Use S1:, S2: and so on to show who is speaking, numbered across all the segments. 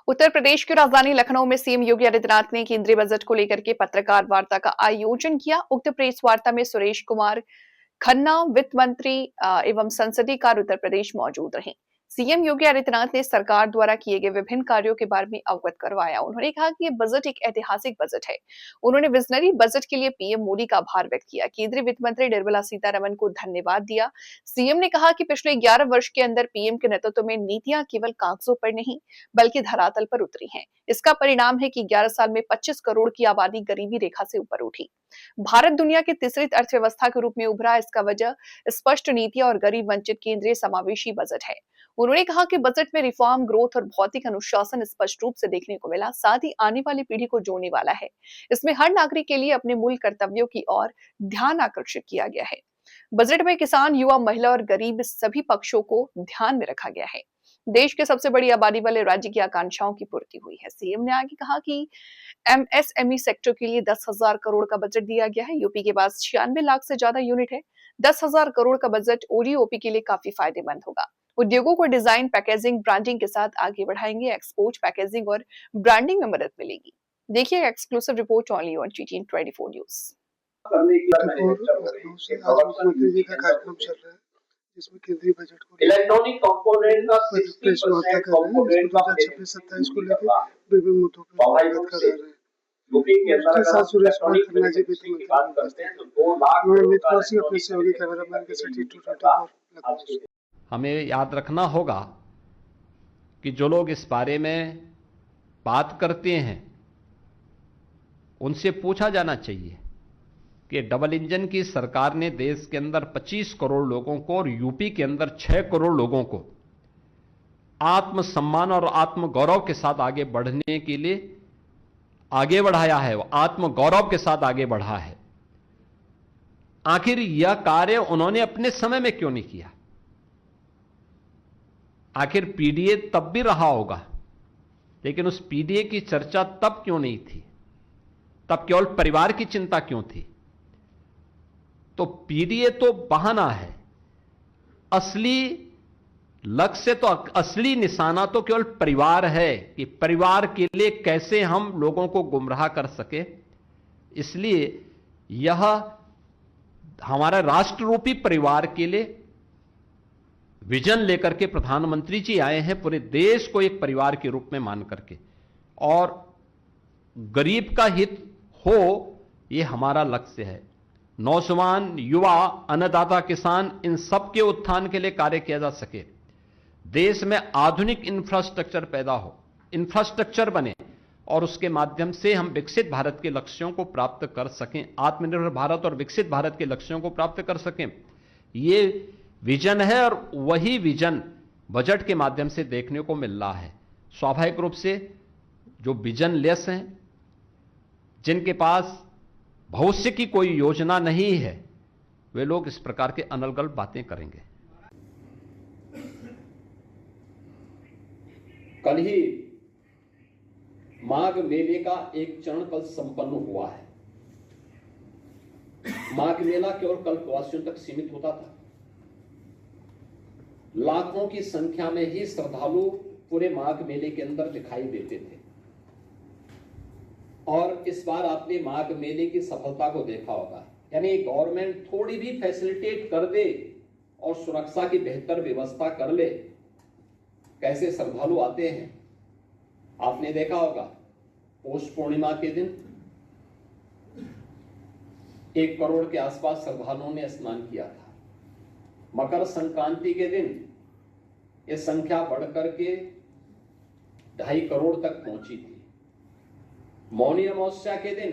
S1: उत्तर प्रदेश की राजधानी लखनऊ में सीएम योगी आदित्यनाथ ने केंद्रीय बजट को लेकर के पत्रकार वार्ता का आयोजन किया। उक्त प्रेस वार्ता में सुरेश कुमार खन्ना, वित्त मंत्री एवं संसदीय कार्य उत्तर प्रदेश मौजूद रहे। सीएम योगी आदित्यनाथ ने सरकार द्वारा किए गए विभिन्न कार्यों के बारे में अवगत करवाया। उन्होंने कहा कि ये बजट एक ऐतिहासिक बजट है। उन्होंने विजनरी बजट के लिए पीएम मोदी का आभार व्यक्त किया। केंद्रीय वित्त मंत्री निर्मला सीतारमण को धन्यवाद दिया। सीएम ने कहा कि पिछले 11 वर्ष के अंदर पीएम के नेतृत्व में नीतियां केवल कागजों पर नहीं बल्कि धरातल पर उतरी हैं। इसका परिणाम है कि 11 साल में 25 करोड़ की आबादी गरीबी रेखा से ऊपर उठी। भारत दुनिया की तीसरी अर्थव्यवस्था के रूप में उभरा। इसका वजह स्पष्ट नीतियां और गरीब वंचित केंद्रीय समावेशी बजट है। उन्होंने कहा कि बजट में रिफॉर्म, ग्रोथ और भौतिक अनुशासन स्पष्ट रूप से देखने को मिला, साथ ही आने वाली पीढ़ी को जोड़ने वाला है। इसमें हर नागरिक के लिए अपने मूल कर्तव्यों की ओर ध्यान आकर्षित किया गया है। बजट में किसान, युवा, महिला और गरीब सभी पक्षों को ध्यान में रखा गया है। देश के सबसे बड़ी आबादी वाले राज्य की आकांक्षाओं की पूर्ति हुई है। सीएम ने आगे कहा कि एमएसएमई सेक्टर के लिए 10,000 करोड़ का बजट दिया गया है। यूपी के पास 96 लाख से ज्यादा यूनिट है। 10,000 करोड़ का बजट ओडीओपी के लिए काफी फायदेमंद होगा। उद्योगों को डिजाइन, पैकेजिंग, ब्रांडिंग के साथ आगे बढ़ाएंगे। एक्सपोर्ट, पैकेजिंग और ब्रांडिंग में मदद मिलेगी। देखिए exclusive report only on TTN 24 news.
S2: करने की लखनऊ से आज मुख्यमंत्री जी का कार्यक्रम चल रहा है, जिसमें केंद्रीय बजट को इलेक्ट्रॉनिक कंपोनेंट का 60% कंपोनेंट का 26-27 को लेकर विभिन्न मुद्दों पर बात कर रहे हैं। यूपी के अंदर साथ सुरेश कुमार खन्ना जी वित्त मंत्री बात करते हैं तो 2 लाख मित्र सिंह अपने सहयोगी कैमरामैन के साथ 224।
S3: हमें याद रखना होगा कि जो लोग इस बारे में बात करते हैं उनसे पूछा जाना चाहिए कि डबल इंजन की सरकार ने देश के अंदर 25 करोड़ लोगों को और यूपी के अंदर 6 करोड़ लोगों को आत्मसम्मान और आत्मगौरव के साथ आगे बढ़ने के लिए आगे बढ़ाया है, वो आत्मगौरव के साथ आगे बढ़ा है। आखिर यह कार्य उन्होंने अपने समय में क्यों नहीं किया? आखिर पीडीए तब भी रहा होगा, लेकिन उस पीडीए की चर्चा तब क्यों नहीं थी? तब केवल परिवार की चिंता क्यों थी? तो पीडीए तो बहाना है, असली लक्ष्य तो असली निशाना तो केवल परिवार है कि परिवार के लिए कैसे हम लोगों को गुमराह कर सके। इसलिए यह हमारा राष्ट्र रूपी परिवार के लिए विजन लेकर के प्रधानमंत्री जी आए हैं, पूरे देश को एक परिवार के रूप में मान करके, और गरीब का हित हो ये हमारा लक्ष्य है। नौजवान, युवा, अन्नदाता, किसान, इन सबके उत्थान के लिए कार्य किया जा सके। देश में आधुनिक इंफ्रास्ट्रक्चर पैदा हो, इंफ्रास्ट्रक्चर बने और उसके माध्यम से हम विकसित भारत के लक्ष्यों को प्राप्त कर सकें, आत्मनिर्भर भारत और विकसित भारत के लक्ष्यों को प्राप्त कर सकें। ये विजन है और वही विजन बजट के माध्यम से देखने को मिल रहा है। स्वाभाविक रूप से जो विजन लेस हैं, जिनके पास भविष्य की कोई योजना नहीं है, वे लोग इस प्रकार के अनर्गल बातें करेंगे।
S4: कल ही माघ मेले का एक चरण कल संपन्न हुआ है। माघ मेला केवल कल्पवासियों तक सीमित होता था। लाखों की संख्या में ही श्रद्धालु पूरे माघ मेले के अंदर दिखाई देते थे। और इस बार आपने माघ मेले की सफलता को देखा होगा, यानी गवर्नमेंट थोड़ी भी फैसिलिटेट कर दे और सुरक्षा की बेहतर व्यवस्था कर ले, कैसे श्रद्धालु आते हैं। आपने देखा होगा पौष पूर्णिमा के दिन 1 करोड़ के आसपास श्रद्धालुओं ने स्नान किया था। मकर संक्रांति के दिन यह संख्या बढ़कर के 2.5 करोड़ तक पहुंची थी। मौनी अमावस्या के दिन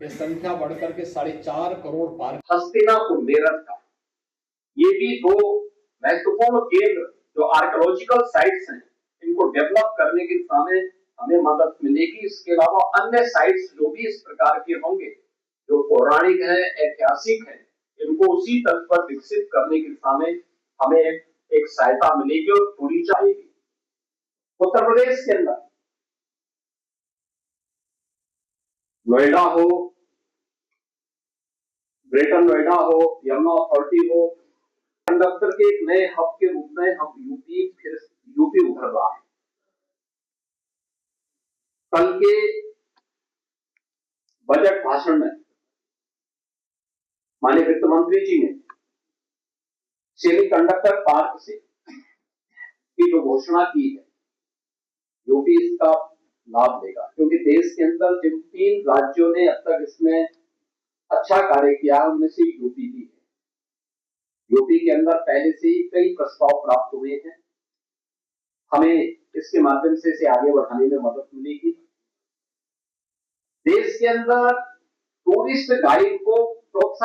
S4: यह संख्या बढ़कर के 4.5 करोड़ पार।
S2: हस्तिनापुर, मेरठ का ये भी 2 महत्वपूर्ण केंद्र जो आर्कियोलॉजिकल साइट्स हैं, इनको डेवलप करने की दिशा में हमें मदद मिलेगी। इसके अलावा अन्य साइट्स जो भी इस प्रकार के होंगे, जो पौराणिक हैं, ऐतिहासिक हैं, इनको उसी तर्ज पर विकसित करने की दिशा में हमें एक सहायता मिलेगी और पूरी जाएगी। उत्तर प्रदेश के अंदर नोएडा हो, ग्रेटर नोएडा हो, यमुना अथॉरिटी हो, कंडक्टर के एक नए हब के रूप में हम यूपी उभर रहा है। कल के बजट भाषण में माननीय वित्त मंत्री जी ने सेमीकंडक्टर पार्क से की जो घोषणा की है, यूपी इसका लाभ लेगा, क्योंकि देश के अंदर जिन 3 राज्यों ने अब तक इसमें अच्छा कार्य किया उनमें से यूपी भी है। यूपी के अंदर पहले से ही कई प्रस्ताव प्राप्त हुए हैं, हमें इसके माध्यम से इसे आगे बढ़ाने में मदद मिलेगी। देश के अंदर टूरिस्ट गाइड को प्रोत्साहन